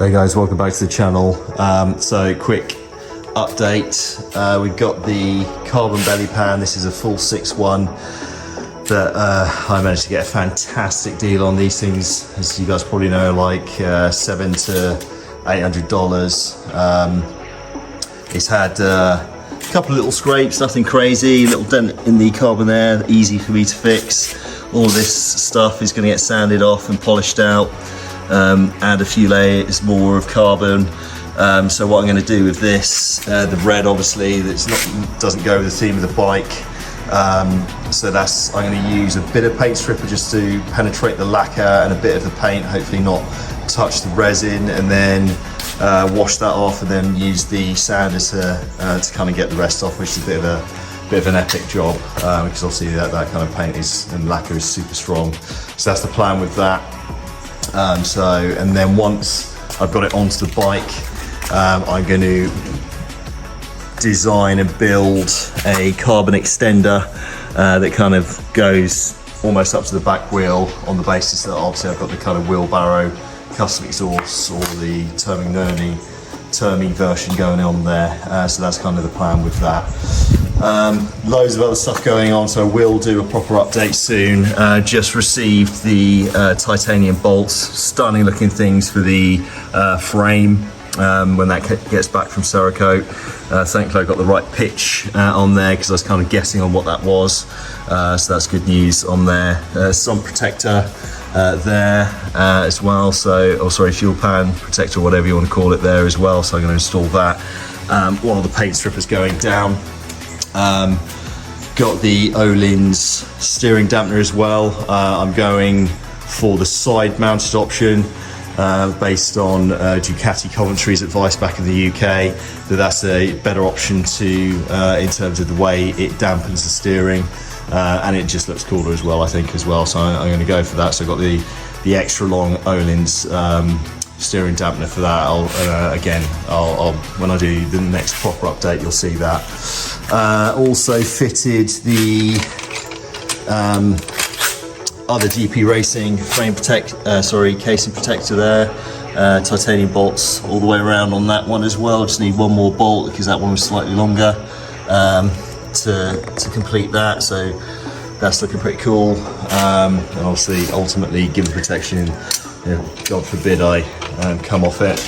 Hey guys, welcome back to the channel. So quick update. We've got the carbon belly pan. This is a full 6.1 that I managed to get a fantastic deal on. These things, as you guys probably know, like $700 to $800. It's had a couple of little scrapes, nothing crazy, little dent in the carbon there, easy for me to fix. All of this stuff is going to get sanded off and polished out. Add a few layers more of carbon. So what I'm going to do with this, the red obviously, doesn't go with the theme of the bike. So I'm going to use a bit of paint stripper just to penetrate the lacquer and a bit of the paint, hopefully not touch the resin, and then wash that off, and then use the sander to kind of get the rest off, which is a bit of an epic job, because obviously that kind of paint and lacquer is super strong. So that's the plan with that. And then once I've got it onto the bike, I'm going to design and build a carbon extender that kind of goes almost up to the back wheel, on the basis that obviously I've got the kind of wheelbarrow custom exhaust or the Termi version going on there. So that's kind of the plan with that. Loads of other stuff going on, so we'll do a proper update soon. Just received the titanium bolts, stunning looking things for the frame when that gets back from Cerakote. Thankfully I got the right pitch on there, because I was kind of guessing on what that was. So that's good news on there. Sun protector there as well, fuel pan protector, whatever you want to call it, there as well. So I'm going to install that while the paint stripper's going down. Got the Öhlins steering dampener as well. I'm going for the side mounted option, based on Ducati Coventry's advice back in the UK, that's a better option in terms of the way it dampens the steering, and it just looks cooler as well, I think, as well. So I'm going to go for that. So I've got the extra long Öhlins steering dampener for that. I'll when I do the next proper update, you'll see that. Also fitted the other GP Racing casing protector there. Titanium bolts all the way around on that one as well. Just need one more bolt because that one was slightly longer to complete that. So that's looking pretty cool. And obviously, ultimately, given protection, God forbid I come off it.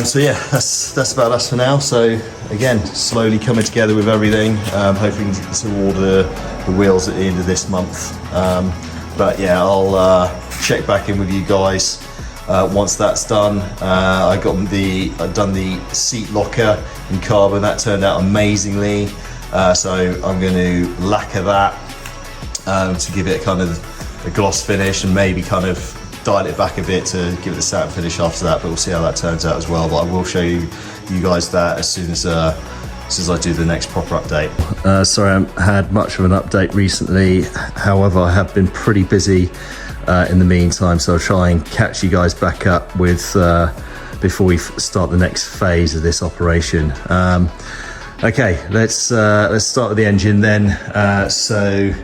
So yeah, that's about us for now. So again, slowly coming together with everything. Hoping to order the wheels at the end of this month. But yeah, I'll check back in with you guys once that's done. I've done the seat locker in carbon. That turned out amazingly. So I'm going to lacquer that to give it kind of a gloss finish, and maybe kind of dial it back a bit to give it a satin finish after that, but we'll see how that turns out as well. But I will show you guys that as soon as I do the next proper update. Sorry I haven't had much of an update recently, however I have been pretty busy in the meantime, so I'll try and catch you guys back up with before we start the next phase of this operation. Okay, let's start with the engine then. So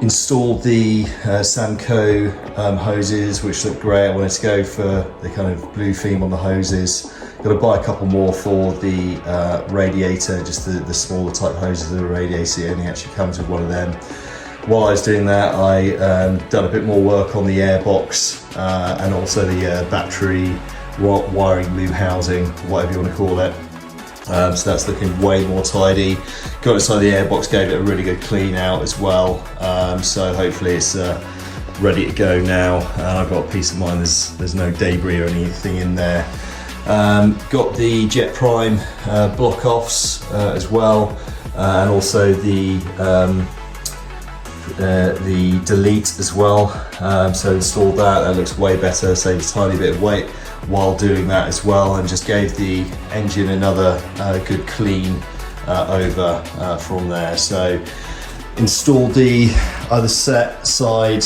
installed the Samco hoses, which look great. I wanted to go for the kind of blue theme on the hoses. Got to buy a couple more for the radiator, just the smaller type hoses of the radiator. It only actually comes with one of them. While I was doing that, I done a bit more work on the airbox and also the battery wiring loom housing, whatever you want to call it. So that's looking way more tidy. Got inside the airbox, gave it a really good clean out as well. So hopefully it's ready to go now. I've got peace of mind there's no debris or anything in there. Got the Jet Prime block offs as well, and also the delete as well. So installed that looks way better, saves a tiny bit of weight while doing that as well, and just gave the engine another good clean over from there. So installed the other side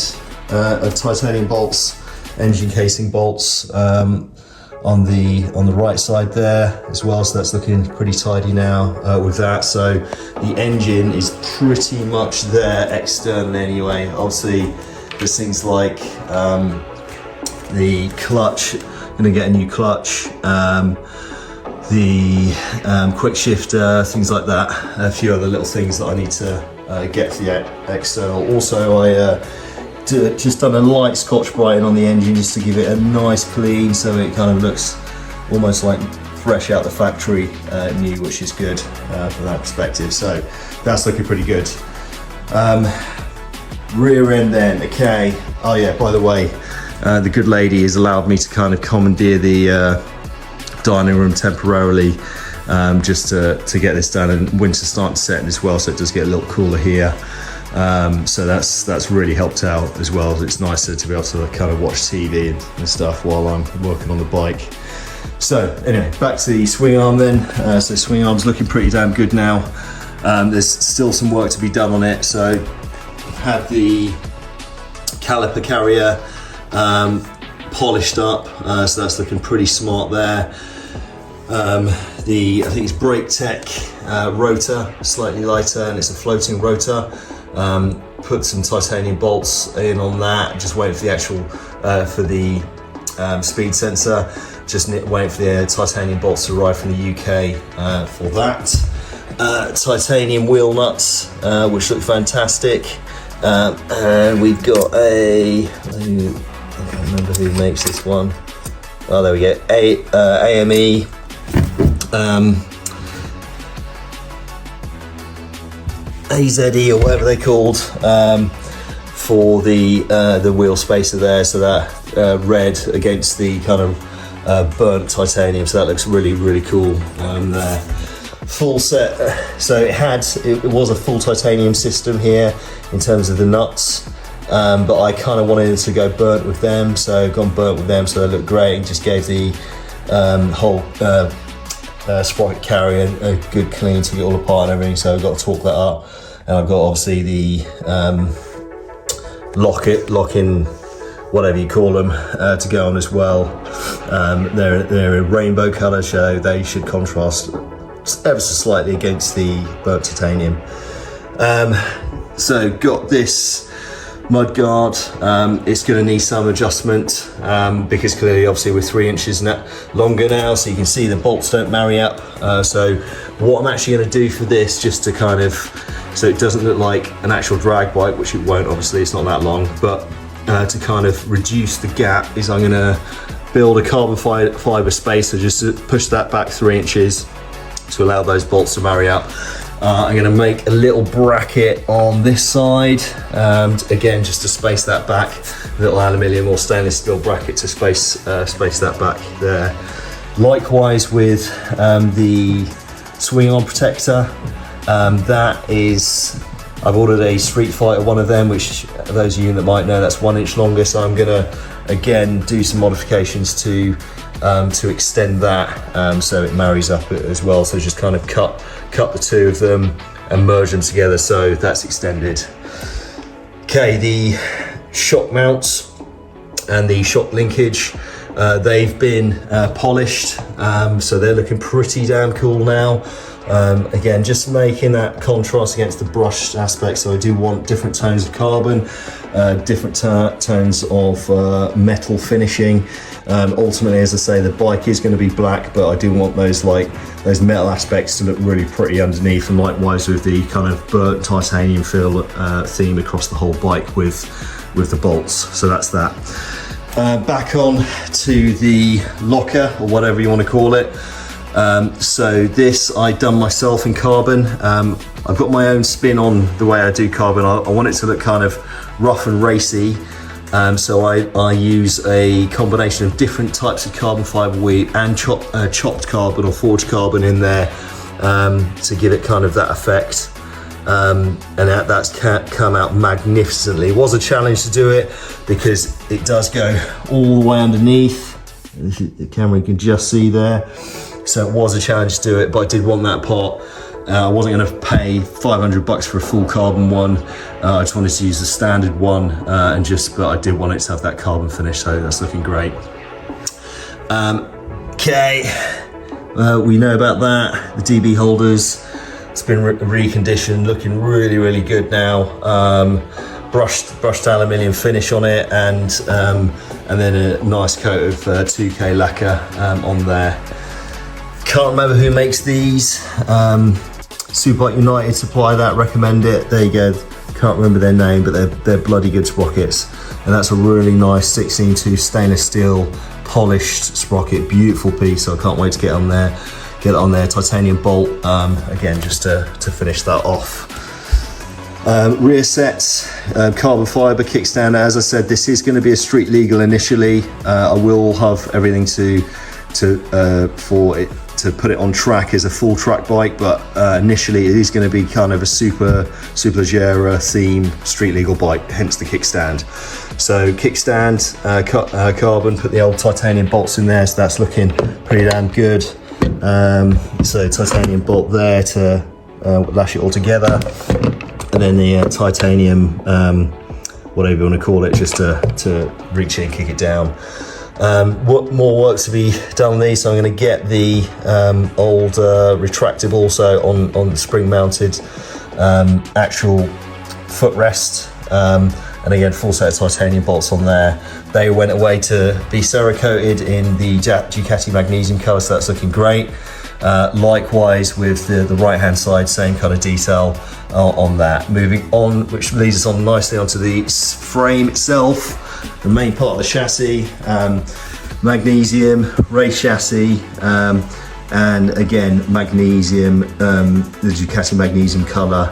of titanium bolts, engine casing bolts on the right side there as well, so that's looking pretty tidy now with that. So the engine is pretty much there externally anyway. Obviously there's things like the clutch gonna get a new clutch, the quick shifter, things like that. A few other little things that I need to get for the external. Also, I just done a light Scotch Brighten on the engine just to give it a nice clean, so it kind of looks almost like fresh out the factory new, which is good from that perspective. So that's looking pretty good. Rear end then, okay. Oh yeah, by the way, the good lady has allowed me to kind of commandeer the dining room temporarily, just to get this done, and winter's starting to set in as well, so it does get a little cooler here. So that's really helped out as well. It's nicer to be able to kind of watch TV and stuff while I'm working on the bike. So anyway, back to the swing arm then. So swing arm's looking pretty damn good now. There's still some work to be done on it. So I've had the caliper carrier polished up, so that's looking pretty smart there. I think it's Brake Tech rotor, slightly lighter, and it's a floating rotor. Put some titanium bolts in on that, just waiting for the actual for the speed sensor, just waiting for the titanium bolts to arrive from the UK for that. Titanium wheel nuts, which look fantastic, and we've got I can't remember who makes this one. Oh, there we go, AME. AZE or whatever they're called, for the wheel spacer there, so that red against the kind of burnt titanium, so that looks really cool there. Full set, so it was a full titanium system here in terms of the nuts, but I kind of wanted to go burnt with them, so I've gone burnt with them, so they look great, and just gave the whole sprocket carrier a good clean to get all apart and everything, so I've got to torque that up. And I've got obviously the lock-in, whatever you call them, to go on as well. They're a rainbow colour, so they should contrast ever so slightly against the burnt titanium. So got this mud guard. It's going to need some adjustment, because clearly obviously we're 3 inches longer now, so you can see the bolts don't marry up. So what I'm actually going to do for this, just to kind of, so it doesn't look like an actual drag bike, which it won't, obviously it's not that long, but to kind of reduce the gap, is I'm going to build a carbon fibre spacer, just to push that back 3 inches to allow those bolts to marry up. I'm going to make a little bracket on this side, again just to space that back, a little aluminium or stainless steel bracket to space that back there. Likewise with the swing arm protector, that is, I've ordered a Street Fighter one of them, which those of you that might know, that's 1 inch longer, so I'm going to again do some modifications to extend that, so it marries up as well, so just kind of cut the two of them and merge them together, so that's extended. Okay, the shock mounts and the shock linkage, they've been polished, so they're looking pretty damn cool now. Again, just making that contrast against the brushed aspect, so I do want different tones of carbon, different tones of metal finishing. Ultimately, as I say, the bike is going to be black, but I do want those metal aspects to look really pretty underneath, and likewise with the kind of burnt titanium feel theme across the whole bike with the bolts. So that's that. Back on to the locker, or whatever you want to call it. So this I done myself in carbon. I've got my own spin on the way I do carbon. I want it to look kind of rough and racy. So I use a combination of different types of carbon fibre weave and chopped carbon or forged carbon in there, to give it kind of that effect. And that's come out magnificently. It was a challenge to do it because it does go all the way underneath. The camera can just see there. So it was a challenge to do it, but I did want that part. I wasn't going to pay $500 for a full carbon one. I just wanted to use the standard one, but I did want it to have that carbon finish, so that's looking great. Okay, we know about that. The DB holders, it's been reconditioned, looking really good now. brushed aluminium finish on it, and then a nice coat of 2K lacquer on there. Can't remember who makes these. Superbike United supply that, recommend it. There you go. Can't remember their name, but they're bloody good sprockets. And that's a really nice 16.2 stainless steel polished sprocket, beautiful piece. So I can't wait to get on there. Get it on there. Titanium bolt again, just to finish that off. Rear sets, carbon fiber kickstand. As I said, this is going to be a street legal initially. I will have everything to put it on track as a full track bike, but initially it is going to be kind of a Superleggera theme street legal bike, hence the kickstand. So kickstand, carbon, put the old titanium bolts in there, so that's looking pretty damn good. So titanium bolt there to lash it all together, and then the titanium, whatever you want to call it, just to reach in and kick it down. What more work to be done on these? So I'm going to get the old retractable, so on the spring mounted actual footrest, and again full set of titanium bolts on there. They went away to be cerakoted in the Ducati magnesium colour, so that's looking great. Likewise with the right hand side, same kind of detail on that. Moving on, which leads us on nicely onto the frame itself, the main part of the chassis. Magnesium race chassis, and again magnesium, the Ducati magnesium colour,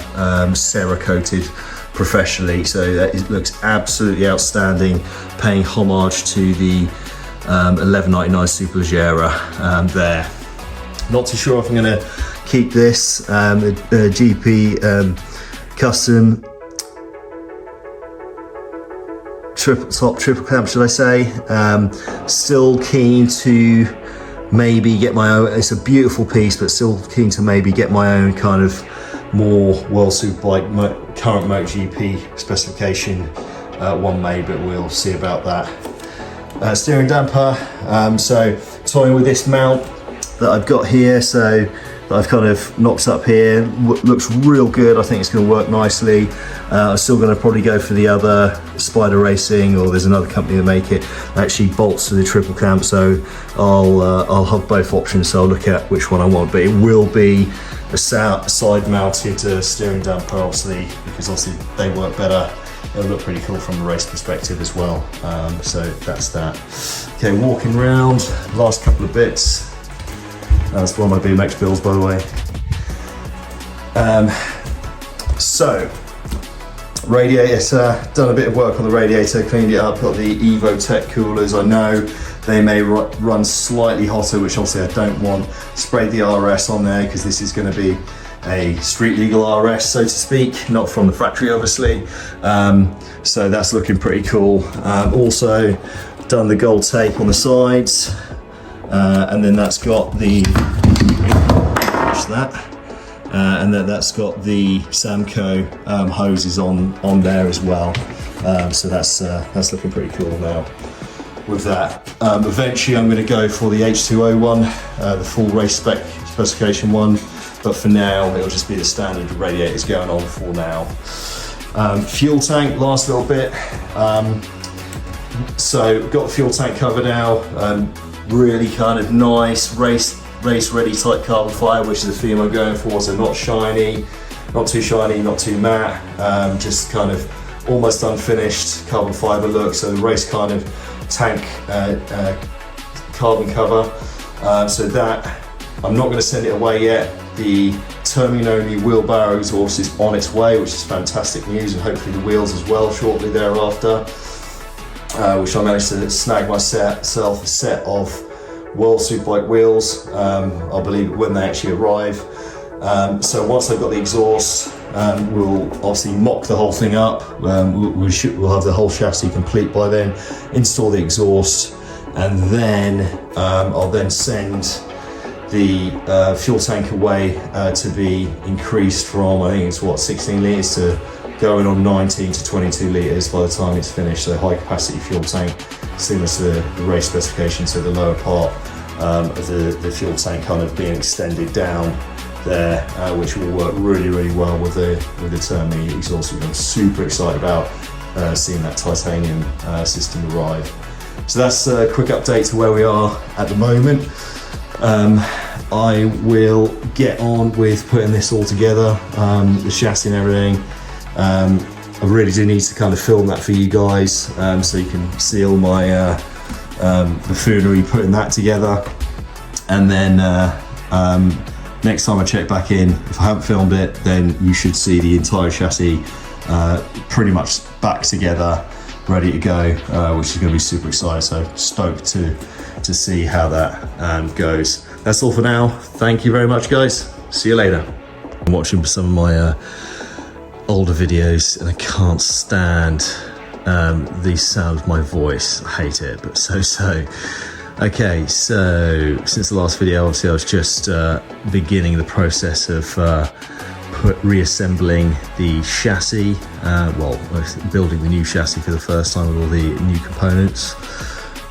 cerakoted professionally, so that it looks absolutely outstanding, paying homage to the 1199 Superleggera there. Not too sure if I'm going to keep this GP custom triple clamp, should I say. Still keen to maybe get my own. It's a beautiful piece, but still keen to maybe get my own kind of more World SuperBike current MotoGP specification one made, but we'll see about that. Steering damper, so toying with this mount that I've got here, so that I've kind of knocked up here, looks real good. I think it's going to work nicely. I'm still going to probably go for the other Spider Racing, or there's another company that make it, actually bolts to the triple clamp, so I'll have both options, so I'll look at which one I want, but it will be a side mounted steering damper, obviously, because obviously they work better. It'll look pretty cool from a race perspective as well. So that's that. Okay, walking around, last couple of bits. That's one of my BMX builds, by the way. So, radiator, done a bit of work on the radiator, cleaned it up, got the Evo Tech coolers. I know they may run slightly hotter, which obviously I don't want. Sprayed the RS on there because this is going to be a street legal RS, so to speak, not from the factory, obviously. So that's looking pretty cool. Also done the gold tape on the sides, and then that's got the and then that's got the Samco hoses on there as well. So that's looking pretty cool now with that. Eventually I'm going to go for the H2O one, the full race specification one, but for now it'll just be the standard radiators going on for now. Fuel tank, last little bit. So got the fuel tank cover now. Really kind of nice race ready type carbon fibre, which is the theme I'm going for. So not shiny, not too shiny, not too matte, just kind of almost unfinished carbon fibre look. So the race kind of tank carbon cover. So that, I'm not going to send it away yet. The turning only wheelbarrow exhaust is on its way, which is fantastic news, and hopefully the wheels as well shortly thereafter, which I managed to snag myself a set of World SuperBike wheels, I believe, when they actually arrive. So once I've got the exhaust, we'll obviously mock the whole thing up. We'll have the whole chassis complete by then, install the exhaust, and then I'll then send the fuel tank away to be increased from, I think it's what, 16 litres to going on 19 to 22 litres by the time it's finished. So high capacity fuel tank, similar to the race specification, so the lower part of the fuel tank kind of being extended down there, which will work really, really well with the turn me exhaust, which I'm super excited about. seeing that titanium system arrive. So that's a quick update to where we are at the moment. I will get on with putting this all together, the chassis and everything. I really do need to kind of film that for you guys, so you can see all my buffoonery putting that together. And then next time I check back in, if I haven't filmed it, then you should see the entire chassis pretty much back together, ready to go, which is going to be super exciting. So stoked to see how that goes. That's all for now. Thank you very much, guys. See you later. I'm watching some of my older videos and I can't stand the sound of my voice. I hate it, but so. Okay, so since the last video, obviously I was just beginning the process of reassembling the chassis, building the new chassis for the first time with all the new components.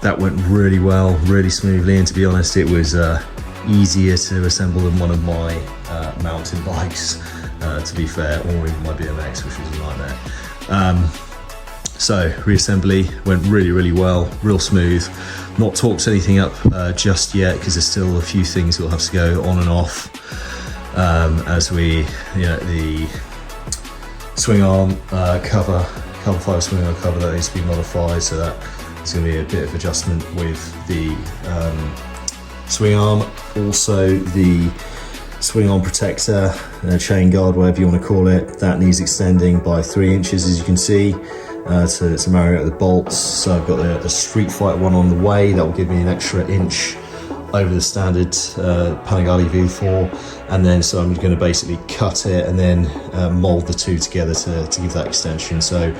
That went really well, really smoothly, and to be honest, it was easier to assemble than one of my mountain bikes, to be fair, or even my BMX, which was a nightmare. So reassembly went really well, real smooth. Not torqued anything up just yet, because there's still a few things that will have to go on and off as we, the swing arm carbon fiber swing arm cover that needs to be modified, so that it's going to be a bit of adjustment with the swing arm. Also the swing arm protector, chain guard, whatever you want to call it, that needs extending by 3 inches, as you can see, to marry out the bolts. So I've got the Street Fighter one on the way. That will give me an extra inch over the standard Panigale V4, and then so I'm going to basically cut it and then mold the two together to give that extension. So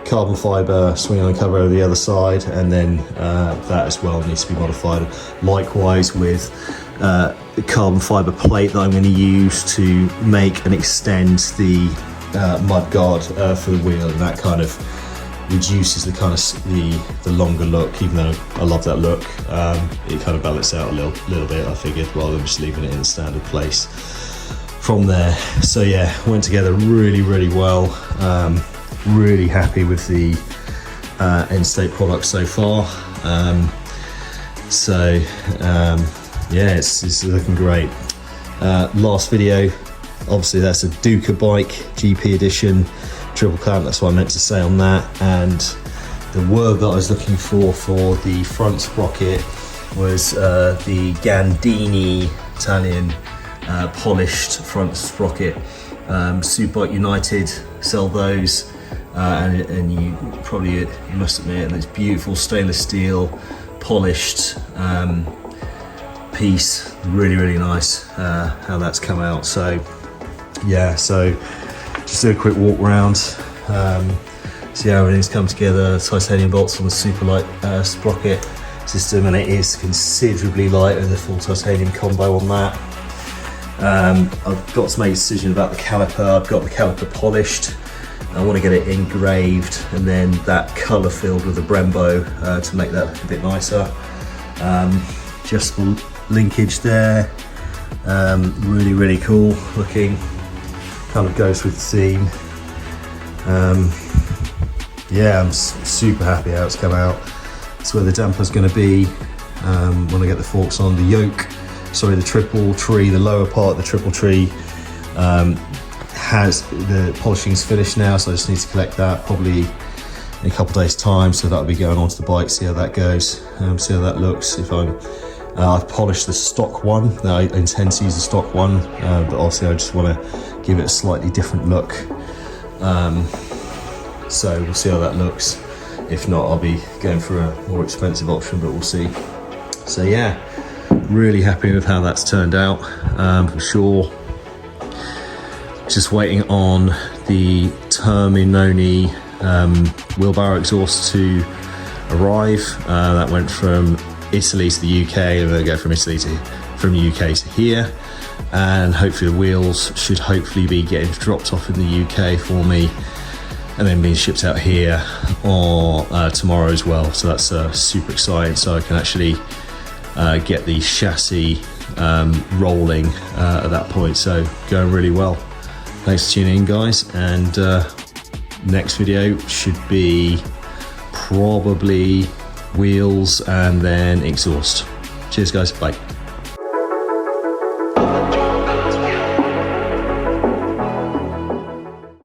carbon fiber swing arm cover over the other side, and then that as well needs to be modified. Likewise with the carbon fiber plate that I'm going to use to make and extend the mud guard for the wheel, and that kind of reduces the longer look. Even though I love that look, it kind of balances out a little bit, I figured, rather than just leaving it in the standard place from there. So yeah, went together really well. Really happy with the end state product so far. Yeah, it's looking great. Last video, obviously that's a Ducati bike GP edition triple clamp, that's what I meant to say on that. And the word that I was looking for the front sprocket was the Gandini Italian polished front sprocket. Superbike United sell those, and you must admit, and it's beautiful stainless steel polished piece. Really nice how that's come out. So yeah, so just do a quick walk around, see how everything's come together. Titanium bolts on the super light sprocket system, and it is considerably lighter than the full titanium combo on that. I've got to make a decision about the caliper. I've got the caliper polished. I want to get it engraved and then that colour filled with a Brembo to make that look a bit nicer. Adjustable linkage there, really cool looking, kind of goes with the theme. Yeah, I'm super happy how it's come out. It's where the damper's going to be when I get the forks on. The yoke, sorry, the triple tree, the lower part of the triple tree has the polishing's finished now, so I just need to collect that probably in a couple of days time. So that'll be going onto the bike, see how that goes, see how that looks. If I've polished the stock one. Now I intend to use the stock one, but obviously I just want to give it a slightly different look. So we'll see how that looks. If not, I'll be going for a more expensive option, but we'll see. So yeah, really happy with how that's turned out, for sure. Just waiting on the Terminoni wheelbarrow exhaust to arrive. That went from Italy to the UK, and then go from the UK to here, and hopefully the wheels should hopefully be getting dropped off in the UK for me, and then being shipped out here or tomorrow as well. So that's super exciting, so I can actually get the chassis rolling at that point. So going really well. Thanks for tuning in, guys, and next video should be probably wheels and then exhaust. Cheers guys, bye.